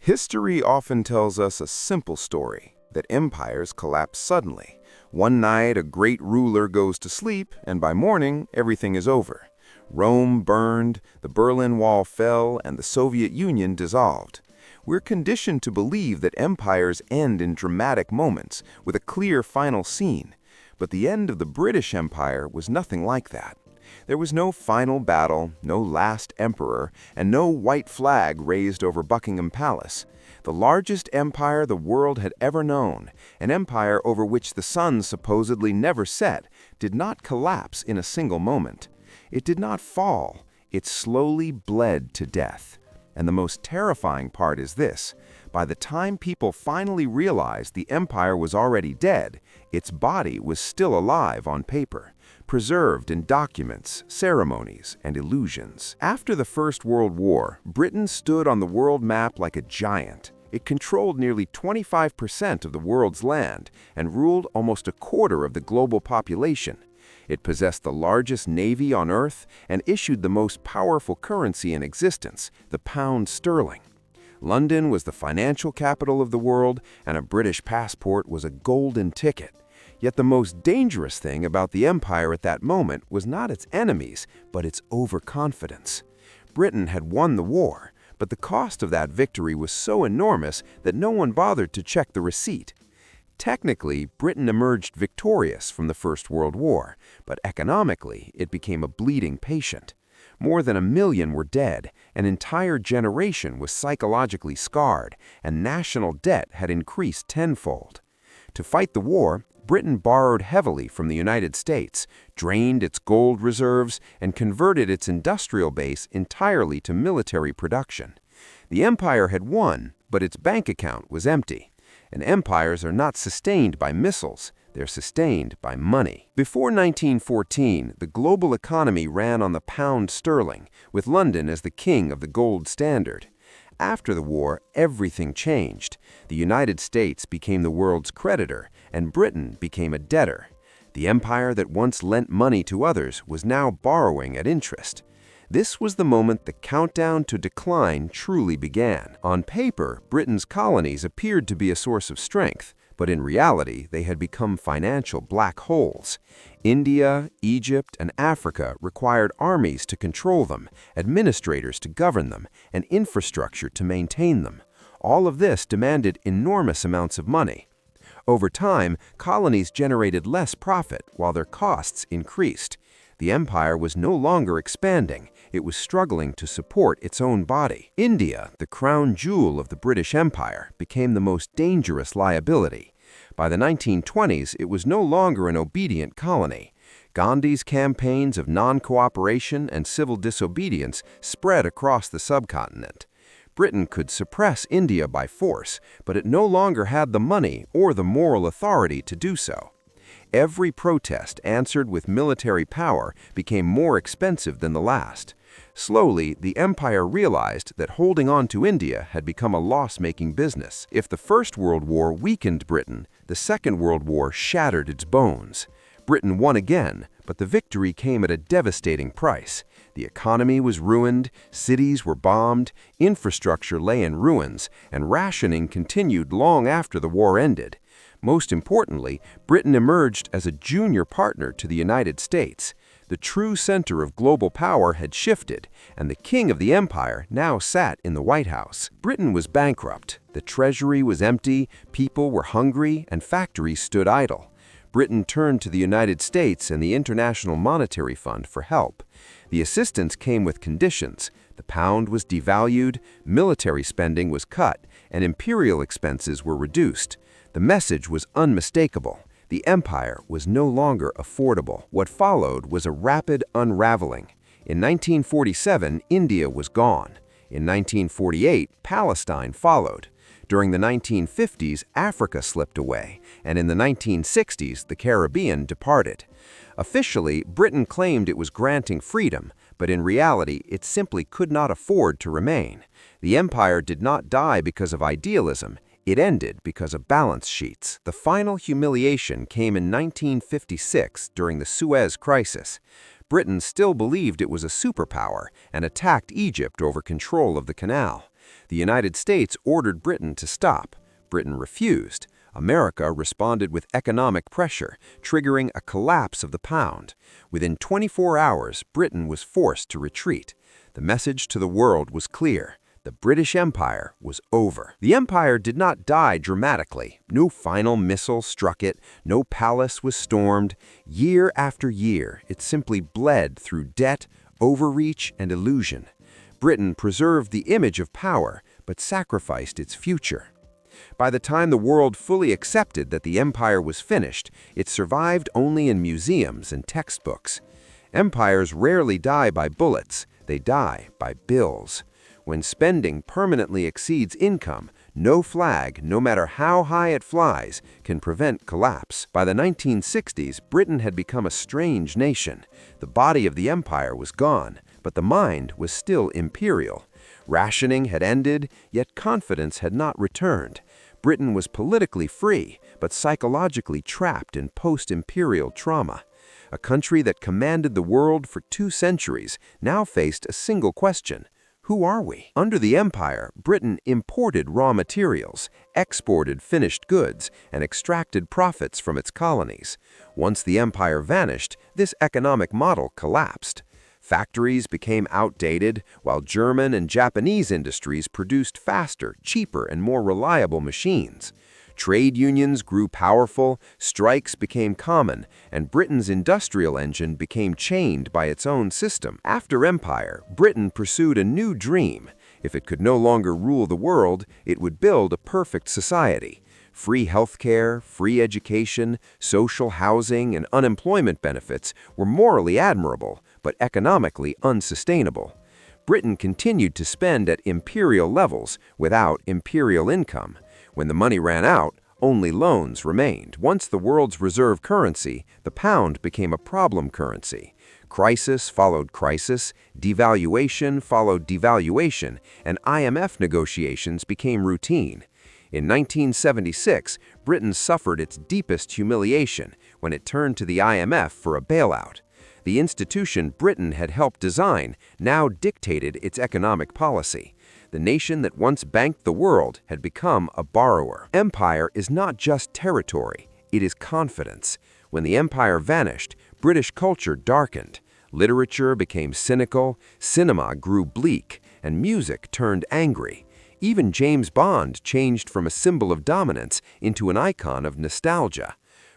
History often tells us a simple story, that empires collapse suddenly. One night, a great ruler goes to sleep, and by morning, everything is over. Rome burned, the Berlin Wall fell, and the Soviet Union dissolved. We're conditioned to believe that empires end in dramatic moments, with a clear final scene. But the end of the British Empire was nothing like that. There was no final battle, no last emperor, and no white flag raised over Buckingham Palace. The largest empire the world had ever known, an empire over which the sun supposedly never set, did not collapse in a single moment. It did not fall, it slowly bled to death. And the most terrifying part is this: by the time people finally realized the empire was already dead, its body was still alive on paper, preserved in documents, ceremonies, and illusions. After the First World War, Britain stood on the world map like a giant. It controlled nearly 25% of the world's land and ruled almost a quarter of the global population. It possessed the largest navy on Earth and issued the most powerful currency in existence, the pound sterling. London was the financial capital of the world, and a British passport was a golden ticket. Yet the most dangerous thing about the empire at that moment was not its enemies, but its overconfidence. Britain had won the war, but the cost of that victory was so enormous that no one bothered to check the receipt. Technically, Britain emerged victorious from the First World War, but economically, it became a bleeding patient. More than 1 million were dead, an entire generation was psychologically scarred, and national debt had increased tenfold. To fight the war, Britain borrowed heavily from the United States, drained its gold reserves, and converted its industrial base entirely to military production. The empire had won, but its bank account was empty. And empires are not sustained by missiles, they're sustained by money. Before 1914, the global economy ran on the pound sterling, with London as the king of the gold standard. After the war, everything changed. The United States became the world's creditor, and Britain became a debtor. The empire that once lent money to others was now borrowing at interest. This was the moment the countdown to decline truly began. On paper, Britain's colonies appeared to be a source of strength, but in reality, they had become financial black holes. India, Egypt, and Africa required armies to control them, administrators to govern them, and infrastructure to maintain them. All of this demanded enormous amounts of money. Over time, colonies generated less profit while their costs increased. The empire was no longer expanding, it was struggling to support its own body. India, the crown jewel of the British Empire, became the most dangerous liability. By the 1920s, it was no longer an obedient colony. Gandhi's campaigns of non-cooperation and civil disobedience spread across the subcontinent. Britain could suppress India by force, but it no longer had the money or the moral authority to do so. Every protest answered with military power became more expensive than the last. Slowly, the empire realized that holding on to India had become a loss-making business. If the First World War weakened Britain, the Second World War shattered its bones. Britain won again, but the victory came at a devastating price. The economy was ruined, cities were bombed, infrastructure lay in ruins, and rationing continued long after the war ended. Most importantly, Britain emerged as a junior partner to the United States. The true center of global power had shifted, and the king of the empire now sat in the White House. Britain was bankrupt, the treasury was empty, people were hungry, and factories stood idle. Britain turned to the United States and the International Monetary Fund for help. The assistance came with conditions. The pound was devalued, military spending was cut, and imperial expenses were reduced. The message was unmistakable. The empire was no longer affordable. What followed was a rapid unraveling. In 1947, India was gone. In 1948, Palestine followed. During the 1950s, Africa slipped away, and in the 1960s, the Caribbean departed. Officially, Britain claimed it was granting freedom, but in reality, it simply could not afford to remain. The empire did not die because of idealism. It ended because of balance sheets. The final humiliation came in 1956 during the Suez Crisis. Britain still believed it was a superpower and attacked Egypt over control of the canal. The United States ordered Britain to stop. Britain refused. America responded with economic pressure, triggering a collapse of the pound. Within 24 hours, Britain was forced to retreat. The message to the world was clear. The British Empire was over. The empire did not die dramatically. No final missile struck it. No palace was stormed. Year after year, it simply bled through debt, overreach, and illusion. Britain preserved the image of power, but sacrificed its future. By the time the world fully accepted that the empire was finished, it survived only in museums and textbooks. Empires rarely die by bullets, they die by bills. When spending permanently exceeds income, no flag, no matter how high it flies, can prevent collapse. By the 1960s, Britain had become a strange nation. The body of the empire was gone, but the mind was still imperial. Rationing had ended, yet confidence had not returned. Britain was politically free, but psychologically trapped in post-imperial trauma. A country that commanded the world for 2 centuries now faced a single question: who are we? Under the empire, Britain imported raw materials, exported finished goods, and extracted profits from its colonies. Once the empire vanished, this economic model collapsed. Factories became outdated, while German and Japanese industries produced faster, cheaper, and more reliable machines. Trade unions grew powerful, strikes became common, and Britain's industrial engine became chained by its own system. After empire, Britain pursued a new dream. If it could no longer rule the world, it would build a perfect society. Free healthcare, free education, social housing, and unemployment benefits were morally admirable, but economically unsustainable. Britain continued to spend at imperial levels without imperial income. When the money ran out, only loans remained. Once the world's reserve currency, the pound became a problem currency. Crisis followed crisis, devaluation followed devaluation, and IMF negotiations became routine. In 1976, Britain suffered its deepest humiliation when it turned to the IMF for a bailout. The institution Britain had helped design now dictated its economic policy. The nation that once banked the world had become a borrower. Empire is not just territory, it is confidence. When the empire vanished, British culture darkened. Literature became cynical, cinema grew bleak, and music turned angry. Even James Bond changed from a symbol of dominance into an icon of nostalgia.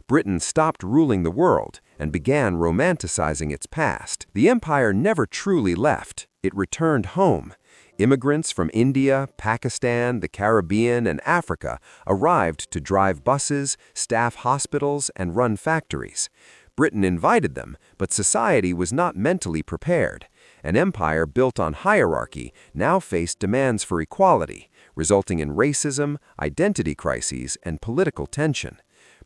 Britain stopped ruling the world and began romanticizing its past. The empire never truly left. It returned home. Immigrants from India, Pakistan, the Caribbean, and Africa arrived to drive buses, staff hospitals, and run factories. Britain invited them, but society was not mentally prepared. An empire built on hierarchy now faced demands for equality, resulting in racism, identity crises, and political tension.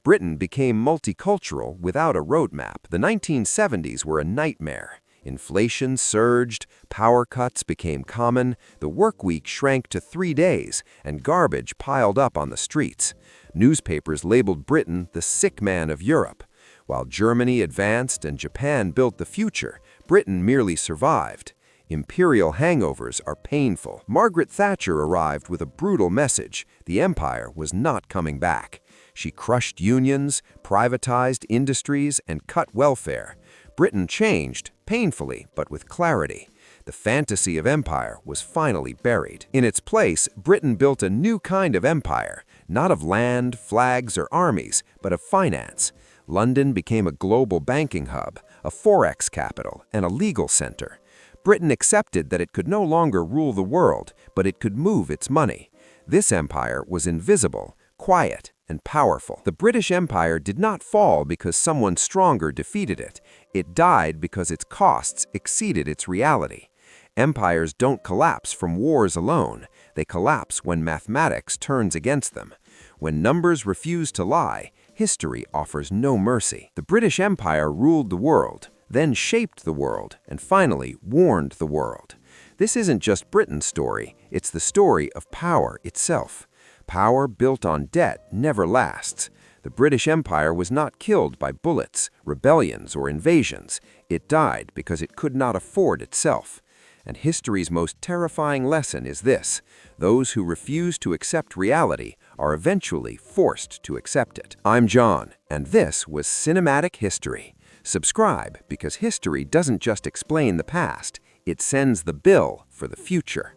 Britain became multicultural without a roadmap. The 1970s were a nightmare. Inflation surged, power cuts became common, the work week shrank to 3 days, and garbage piled up on the streets. Newspapers labeled Britain the sick man of Europe. While Germany advanced and Japan built the future, Britain merely survived. Imperial hangovers are painful. Margaret Thatcher arrived with a brutal message: the empire was not coming back. She crushed unions, privatized industries, and cut welfare. Britain changed, painfully, but with clarity. The fantasy of empire was finally buried. In its place, Britain built a new kind of empire, not of land, flags, or armies, but of finance. London became a global banking hub, a forex capital, and a legal center. Britain accepted that it could no longer rule the world, but it could move its money. This empire was invisible, quiet, and powerful. The British Empire did not fall because someone stronger defeated it. It died because its costs exceeded its reality. Empires don't collapse from wars alone. They collapse when mathematics turns against them. When numbers refuse to lie, history offers no mercy. The British Empire ruled the world, then shaped the world, and finally warned the world. This isn't just Britain's story, it's the story of power itself. Power built on debt never lasts. The British Empire was not killed by bullets, rebellions, or invasions. It died because it could not afford itself. And history's most terrifying lesson is this: those who refuse to accept reality are eventually forced to accept it. I'm John, and this was Cinematic History. Subscribe because history doesn't just explain the past, it sends the bill for the future.